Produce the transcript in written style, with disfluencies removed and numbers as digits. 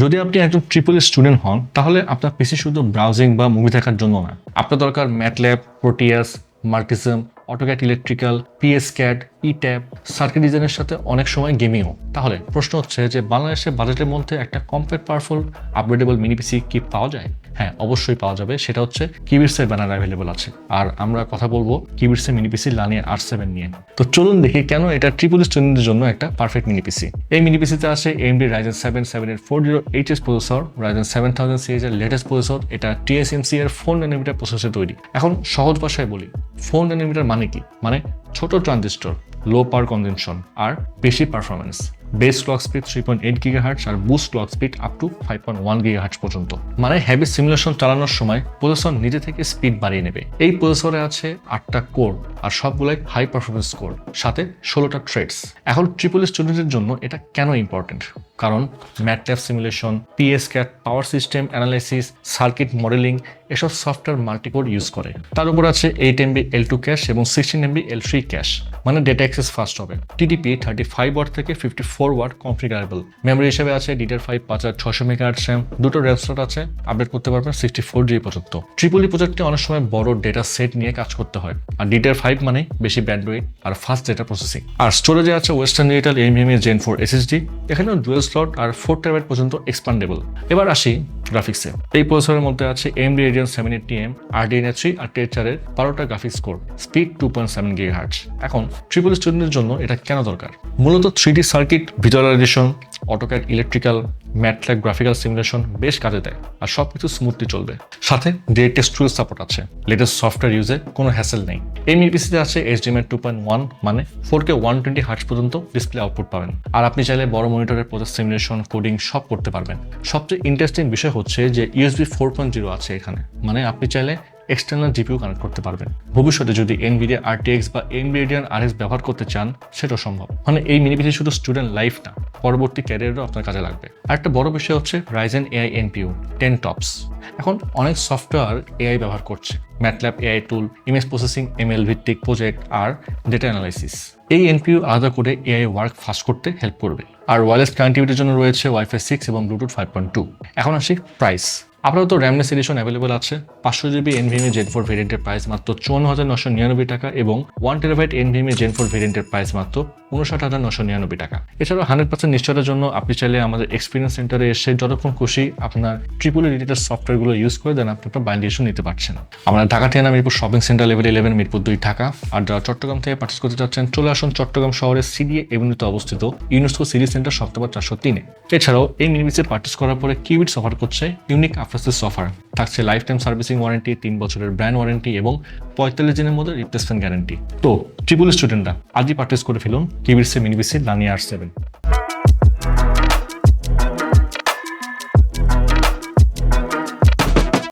যদি আপনি একজন ট্রিপল স্টুডেন্ট হন তাহলে আপনার পিসি শুধু ব্রাউজিং বা মুভি দেখার জন্য না, আপনার দরকার MATLAB, Proteus, Multisim, AutoCAD electrical, PSCAD, ETAP, circuit ডিজাইনের সাথে অনেক সময় গেমিংও। তাহলে প্রশ্ন হচ্ছে যে বাংলাদেশে বাজেটের মধ্যে একটা কম্প্যাক্ট পাওয়ারফুল আপগ্রেডেবল মিনি পিসি কি পাওয়া যায়? হ্যাঁ, অবশ্যই পাওয়া যাবে। সেটা হচ্ছে কিবিটসের ব্যানার অ্যাভেলেবল আছে। আর আমরা কথা বলবো কিবিটসের মিনি পিসি লানিয়ার R7 নিয়ে। তো চলুন দেখি কেন এটা ট্রিপল স্টুডেন্টদের জন্য একটা পারফেক্ট মিনি পিসি। এই মিনি পিসিতে আছে AMD Ryzen 7 এর 40HS প্রসেসর, Ryzen 7000 সিরিজ এর লেটেস্ট প্রসেসর। এটা TSMC এর 4 ন্যানোমিটার প্রসেসরে তৈরি। এখন সহজ ভাষায় বলি, 4 ন্যানোমিটার মানে কি? মানে ছোট ট্রানজিস্টর, লো পাওয়ার কনজাম্পশন আর বেশি performance. Base clock speed 3.8 GHz আর boost clock speed up to 5.1 GHz পর্যন্ত। মানে হেভি সিমুলেশন চালানোর সময় প্রসেসর নিজে থেকে স্পিড বাড়িয়ে নেবে। এই প্রসেসরে আছে 8টা কোর আর সবগুলাই হাই পারফরমেন্স কোর, সাথে 16টা থ্রেডস। এখন ট্রিপল স্টুডেন্টের জন্য এটা কেন ইম্পর্টেন্ট? কারণ MATLAB simulation, PS CAD, power system analysis, circuit modelling এসব সফটওয়্যার মাল্টিকোর ইউজ করে। তার উপর আছে 8 MB L2 ক্যাশ এবং 16 MB L3 ক্যাশ, মানে ডেটা অ্যাক্সেস ফাস্ট হবে। TDP 35 ওয়াট থেকে 54 ওয়াট কনফিগারেবল। মেমোরি হিসেবে আছে DDR5 5600 MHz RAM, দুটো র্যাম স্লট আছে, আপডেট করতে পারবেন 64GB পর্যন্ত। ট্রিপলি প্রজেক্টে অনেক সময় বড় ডেটা সেট নিয়ে কাজ করতে হয়, আর DDR5 মানে বেশি ব্যান্ডউইথ আর ফাস্ট ডেটা প্রসেসিং। আর স্টোরেজে আছে western digital NVMe Gen 4 SSD, এখানেও ডুয়েল স্লট আর 4TB পর্যন্ত এক্সপান্ডেবল। এবার আসি গ্রাফিক্সে। এই প্রসেসরের মধ্যে আছে AMD Radeon 780M, RDNA 3 আর Tegra 12টা গ্রাফিক্স কোর, স্পিড 2.7 GHz। এখন ট্রিপল স্টুডেন্টের জন্য এটা কেন দরকার? মূলত 3D circuit visualisation, AutoCAD electrical, MATLAB graphical simulation বেশ কাজে দেয়, আর সবকিছু স্মুথলি চলবে। সাথে ডিরেক্ট টেক্সচুয়াল সাপোর্ট আছে, লেটেস্ট সফটওয়্যার ইউজে কোনো হ্যাসেল নেই। এই মিনি পিসিতে আছে HDMI 2.1, মানে 4K 120Hz পর্যন্ত ডিসপ্লে আউটপুট পাবেন। আর আপনি চাইলে বড় মনিটরের প্রসেস সিমুলেশন, কোডিং সব করতে পারবেন। সবচেয়ে ইন্টারেস্টিং বিষয় হচ্ছে যে USB 4.0 আছে এখানে, মানে আপনি চাইলে এক্সটার্নাল GPU কানেক্ট করতে পারবেন। ভবিষ্যতে যদি NVIDIA RTX বা AMD Radeon RX ব্যবহার করতে চান, সেটাও সম্ভব। মানে এই মিনি পিসি শুধু স্টুডেন্ট লাইফ না, পরবর্তী ক্যারিয়ারও আপনার কাজে লাগবে। আর একটা বড় বিষয় হচ্ছে Ryzen AI NPU 10 TOPS। এখন অনেক সফটওয়্যার AI ব্যবহার করছে, MATLAB AI টুল, ইমেজ প্রসেসিং, ML ভিত্তিক প্রজেক্ট আর ডেটা অ্যানালাইসিস। এই NPU আলাদা করে AI ওয়ার্ক ফাস্ট করতে হেল্প করবে। আর ওয়্যারলেস কানেক্টিভিটির জন্য রয়েছে Wi-Fi 6 এবং Bluetooth 5.2। এখন আসি প্রাইস। আপাতত র্যামলেস এডিশন অ্যাভেলেবল আছে। 500GB NVMe Gen 4 ভেরিয়েন্টের প্রাইস মাত্র 54,999 টাকা এবং 1TB NVMe Gen 4 ভেরিয়েন্টের প্রাইস মাত্র 59,999 টাকা। এছাড়াও 100% নিশ্চয়তার জন্য আপনি চাইলে আমাদের এক্সপিরিয়েন্স সেন্টারে এসে যতক্ষণ খুশি আপনার ট্রিপল রিলেটেড সফটওয়্যারগুলো ইউজ করে দেন আপনি আপনার বাইন্ডিং নিতে পারছেন। আমরা ঢাকা ঠিকানা Mirpur shopping centre level 11, Mirpur 2 Dhaka. আর যারা চট্টগ্রাম থেকে পার্চেস করতে চাচ্ছেন চলে আসুন চট্টগ্রাম শহরের CDA এভিনিউতে অবস্থিত ইউনেস্কো সিটি সেন্টার সপ্তাহ 403-এ। এছাড়াও এই মিনি পিসি পার্চেস করার পরে কিবিটস অফার করছে ইউনিক আফটার সেলস অফার। থাকছে লাইফ টাইম সার্ভিসিং ওয়ারেন্টি, 3 বছরের ব্র্যান্ড ওয়ারেন্টি এবং 45 দিনের মধ্যে রিপ্লেসমেন্ট গ্যারান্টি। তো ট্রিপল স্টুডেন্টরা আজই পার্চেস করে ফেলুন কিবিটসের মিনি পিসি লানিয়া R7।